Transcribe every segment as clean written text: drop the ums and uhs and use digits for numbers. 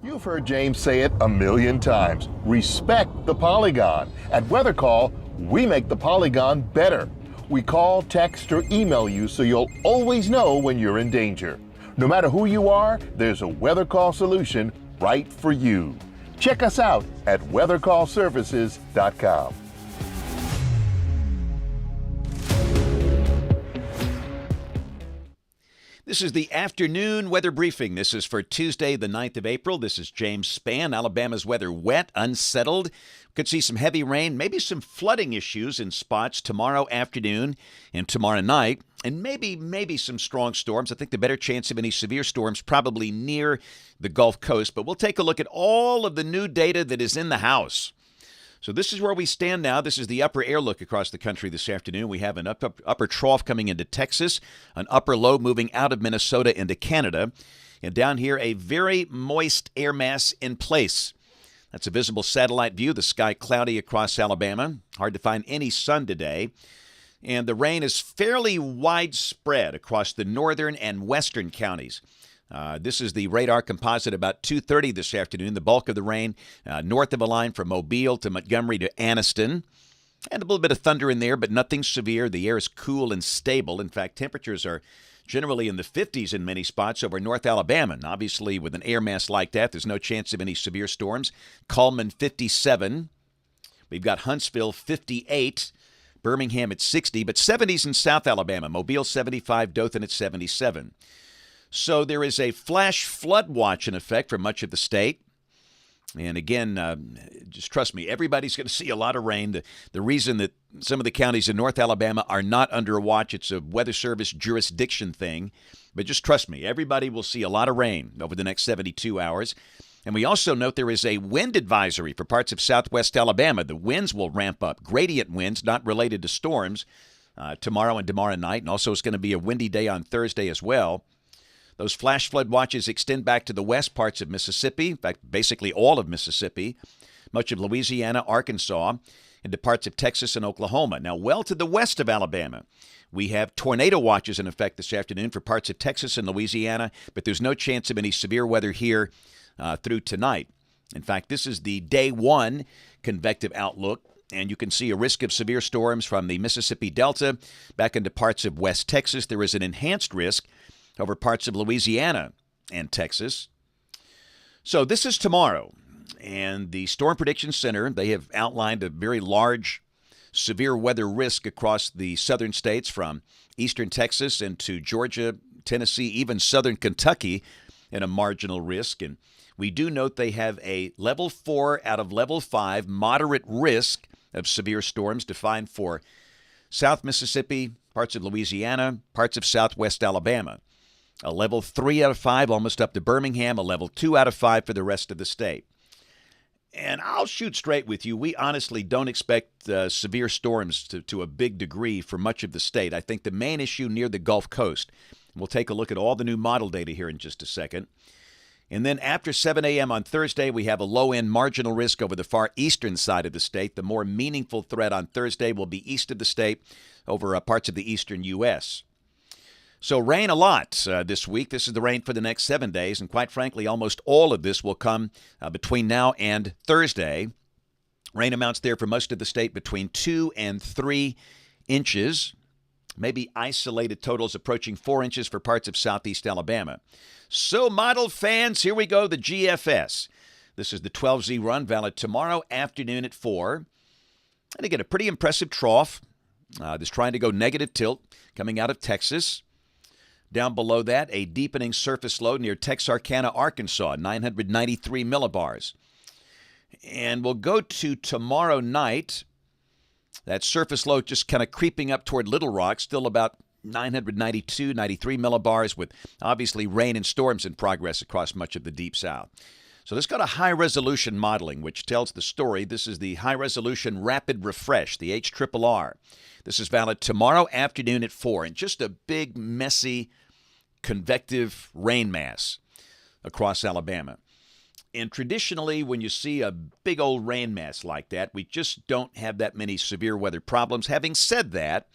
You've heard James say it a million times. Respect the Polygon. At Weather Call, we make the Polygon better. We call, text, or email you so you'll always know when you're in danger. No matter who you are, there's a Weather Call solution right for you. Check us out at weathercallservices.com. This is the afternoon weather briefing. This is for Tuesday, the 9th of April. This is James Spann. Alabama's weather wet, unsettled. Could see some heavy rain, maybe some flooding issues in spots tomorrow afternoon and tomorrow night, and maybe some strong storms. I think the better chance of any severe storms probably near the Gulf Coast, but we'll take a look at all of the new data that is in the house. So this is where we stand now. This is the upper air look across the country this afternoon. We have an upper trough coming into Texas, an upper low moving out of Minnesota into Canada, and down here a very moist air mass in place. That's a visible satellite view. The sky cloudy across Alabama. Hard to find any sun today. And the rain is fairly widespread across the northern and western counties. This is the radar composite about 2:30 this afternoon. The bulk of the rain north of a line from Mobile to Montgomery to Anniston. And a little bit of thunder in there, but nothing severe. The air is cool and stable. In fact, temperatures are generally in the 50s in many spots over North Alabama. And obviously, with an air mass like that, there's no chance of any severe storms. Cullman, 57. We've got Huntsville, 58. Birmingham at 60, but 70s in South Alabama. Mobile, 75. Dothan at 77. So there is a flash flood watch in effect for much of the state. And again, just trust me, everybody's going to see a lot of rain. The reason that some of the counties in North Alabama are not under a watch, it's a Weather Service jurisdiction thing. But just trust me, everybody will see a lot of rain over the next 72 hours. And we also note there is a wind advisory for parts of southwest Alabama. The winds will ramp up. Gradient winds, not related to storms, tomorrow and tomorrow night. And also it's going to be a windy day on Thursday as well. Those flash flood watches extend back to the west parts of Mississippi, in fact, basically all of Mississippi, much of Louisiana, Arkansas, and to parts of Texas and Oklahoma. Now, well to the west of Alabama, we have tornado watches in effect this afternoon for parts of Texas and Louisiana, but there's no chance of any severe weather here through tonight. In fact, this is the day one convective outlook, and you can see a risk of severe storms from the Mississippi Delta back into parts of West Texas. There is an enhanced risk over parts of Louisiana and Texas. So this is tomorrow, and the Storm Prediction Center, they have outlined a very large severe weather risk across the southern states from eastern Texas into Georgia, Tennessee, even southern Kentucky in a marginal risk. And we do note they have a level 4 out of level 5 moderate risk of severe storms defined for South Mississippi, parts of Louisiana, parts of southwest Alabama. A level 3 out of 5, almost up to Birmingham, a level 2 out of 5 for the rest of the state. And I'll shoot straight with you. We honestly don't expect severe storms to a big degree for much of the state. I think the main issue near the Gulf Coast. We'll take a look at all the new model data here in just a second. And then after 7 a.m. on Thursday, we have a low-end marginal risk over the far eastern side of the state. The more meaningful threat on Thursday will be east of the state over parts of the eastern U.S., So rain a lot this week. This is the rain for the next 7 days, and quite frankly, almost all of this will come between now and Thursday. Rain amounts there for most of the state between 2 and 3 inches, maybe isolated totals approaching 4 inches for parts of southeast Alabama. So model fans, here we go, the GFS. This is the 12Z run, valid tomorrow afternoon at 4. And again, a pretty impressive trough. This trying to go negative tilt coming out of Texas. Down below that, a deepening surface low near Texarkana, Arkansas, 993 millibars. And we'll go to tomorrow night. That surface low just kind of creeping up toward Little Rock, still about 992, 93 millibars, with obviously rain and storms in progress across much of the Deep South. So this got a high-resolution modeling, which tells the story. This is the high-resolution rapid refresh, the HRRR. This is valid tomorrow afternoon at 4, and just a big, messy, convective rain mass across Alabama. And traditionally, when you see a big old rain mass like that, we just don't have that many severe weather problems. Having said that,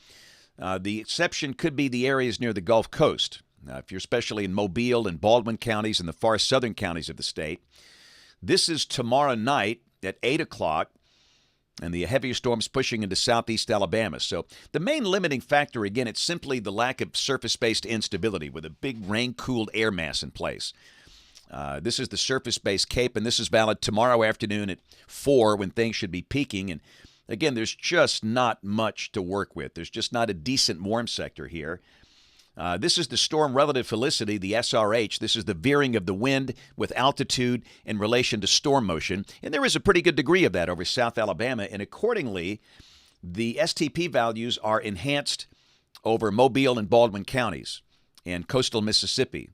the exception could be the areas near the Gulf Coast. If you're especially in Mobile and Baldwin counties and the far southern counties of the state, This is tomorrow night at 8 o'clock, and the heavier storms pushing into southeast Alabama. So the main limiting factor, again, it's simply the lack of surface-based instability with a big rain-cooled air mass in place. This is the surface-based CAPE, and this is valid tomorrow afternoon at 4 when things should be peaking. And again, there's just not much to work with. There's just not a decent warm sector here. This is the storm relative felicity, the SRH. This is the veering of the wind with altitude in relation to storm motion. And there is a pretty good degree of that over South Alabama. And accordingly, the STP values are enhanced over Mobile and Baldwin counties and coastal Mississippi.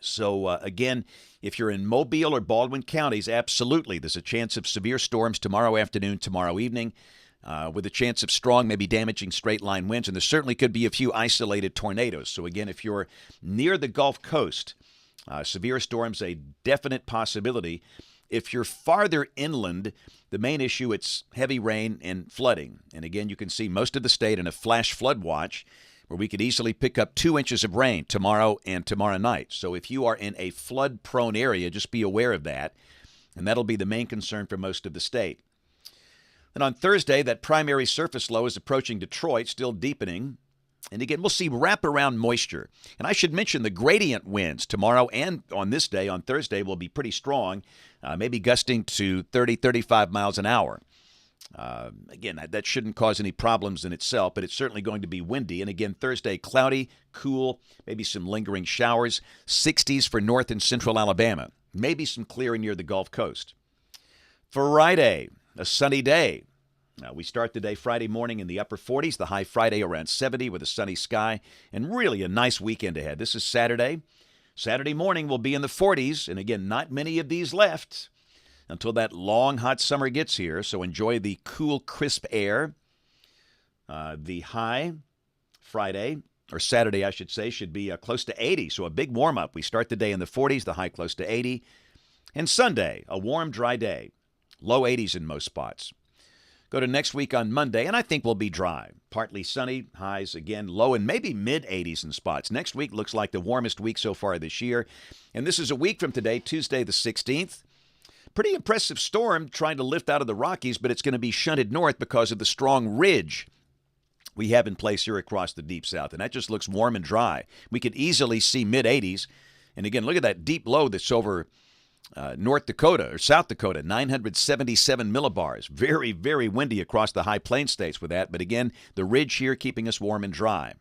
So, again, if you're in Mobile or Baldwin counties, absolutely, there's a chance of severe storms tomorrow afternoon, tomorrow evening. With a chance of strong, maybe damaging straight-line winds, and there certainly could be a few isolated tornadoes. So again, if you're near the Gulf Coast, severe storms a definite possibility. If you're farther inland, the main issue, it's heavy rain and flooding. And again, you can see most of the state in a flash flood watch where we could easily pick up 2 inches of rain tomorrow and tomorrow night. So if you are in a flood-prone area, just be aware of that, and that'll be the main concern for most of the state. And on Thursday, that primary surface low is approaching Detroit, still deepening. And again, we'll see wraparound moisture. And I should mention the gradient winds tomorrow and on this day, on Thursday, will be pretty strong, maybe gusting to 30, 35 miles an hour. Again, that shouldn't cause any problems in itself, but it's certainly going to be windy. And again, Thursday, cloudy, cool, maybe some lingering showers, 60s for north and central Alabama, maybe some clearing near the Gulf Coast. Friday, a sunny day. We start the day Friday morning in the upper 40s, the high Friday around 70 with a sunny sky, and really a nice weekend ahead. This is Saturday. Saturday morning will be in the 40s, and again, not many of these left until that long, hot summer gets here, so enjoy the cool, crisp air. The high Friday, or Saturday, I should say, should be close to 80, so a big warm-up. We start the day in the 40s, the high close to 80. And Sunday, a warm, dry day, low 80s in most spots. Go to next week on Monday, and I think we'll be dry. Partly sunny, highs again low and maybe mid-80s in spots. Next week looks like the warmest week so far this year. And this is a week from today, Tuesday the 16th. Pretty impressive storm trying to lift out of the Rockies, but it's going to be shunted north because of the strong ridge we have in place here across the Deep South. And that just looks warm and dry. We could easily see mid-80s. And again, look at that deep low that's over North Dakota or South Dakota, 977 millibars. Very, very windy across the high plain states with that. But again, the ridge here keeping us warm and dry.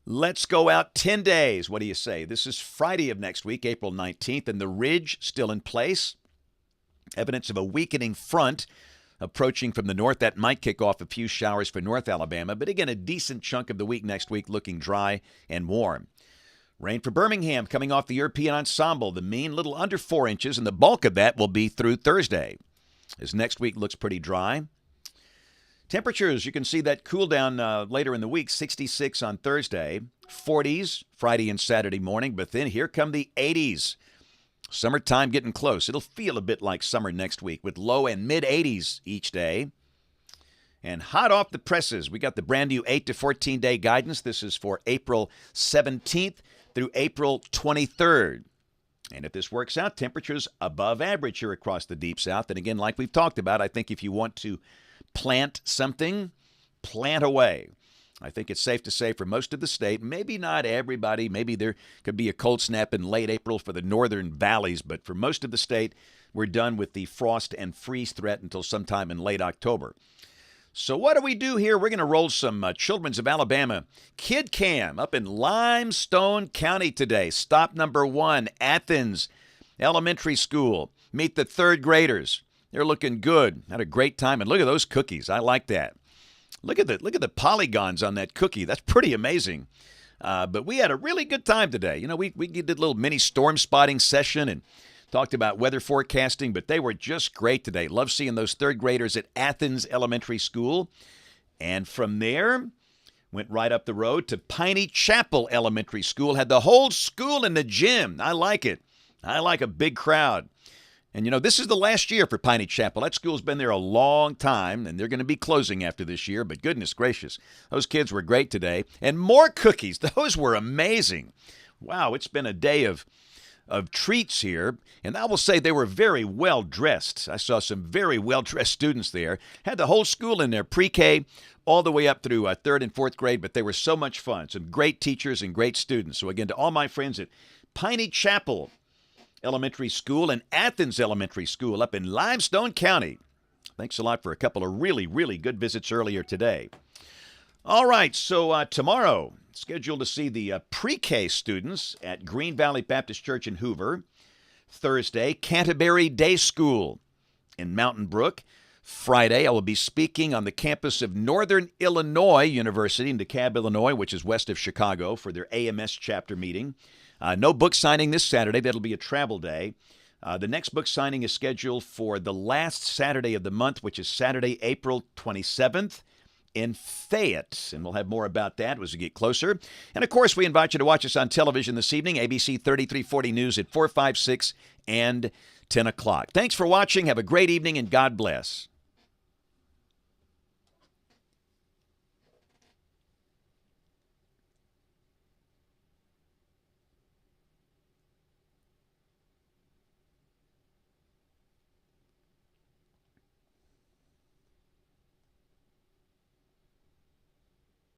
Let's go out 10 days. What do you say? This is Friday of next week, April 19th, and the ridge still in place. Evidence of a weakening front approaching from the north. That might kick off a few showers for North Alabama. But again, a decent chunk of the week next week looking dry and warm. Rain for Birmingham coming off the European ensemble. The mean little under 4 inches, and the bulk of that will be through Thursday, as next week looks pretty dry. Temperatures, you can see that cool down later in the week, 66 on Thursday, 40s Friday and Saturday morning, but then here come the 80s. Summertime getting close. It'll feel a bit like summer next week with low and mid-80s each day. And hot off the presses, we got the brand new 8 to 14 day guidance. This is for April 17th through April 23rd. And if this works out, temperatures above average here across the Deep South. And again, like we've talked about, I think if you want to plant something, plant away. I think it's safe to say for most of the state, maybe not everybody, maybe there could be a cold snap in late April for the northern valleys, but for most of the state, we're done with the frost and freeze threat until sometime in late October. So what do we do here? We're going to roll some Children's of Alabama Kid Cam up in Limestone County today. Stop number 1, Athens Elementary School. Meet the third graders. They're looking good. Had a great time. And look at those cookies. I like that. Look at the polygons on that cookie. That's pretty amazing. But we had a really good time today. You know, we did a little mini storm spotting session and talked about weather forecasting, but they were just great today. Love seeing those third graders at Athens Elementary School. And from there, went right up the road to Piney Chapel Elementary School. Had the whole school in the gym. I like it. I like a big crowd. And, you know, this is the last year for Piney Chapel. That school's been there a long time, and they're going to be closing after this year. But goodness gracious, those kids were great today. And more cookies. Those were amazing. Wow, it's been a day of of treats here, and I will say they were very well dressed. I saw some very well dressed students there. Had the whole school in there, pre-K all the way up through third and fourth grade, but they were so much fun. Some great teachers and great students. So again, to all my friends at Piney Chapel Elementary School and Athens Elementary School up in Limestone County, thanks a lot for a couple of really, really good visits earlier today. All right, so tomorrow, scheduled to see the pre-K students at Green Valley Baptist Church in Hoover. Thursday, Canterbury Day School in Mountain Brook. Friday, I will be speaking on the campus of Northern Illinois University in DeKalb, Illinois, which is west of Chicago, for their AMS chapter meeting. No book signing this Saturday. That'll be a travel day. The next book signing is scheduled for the last Saturday of the month, which is Saturday, April 27th. In Fayette, and we'll have more about that as we get closer. And, of course, we invite you to watch us on television this evening, ABC 3340 News at 4, 5, 6, and 10 o'clock. Thanks for watching. Have a great evening, and God bless.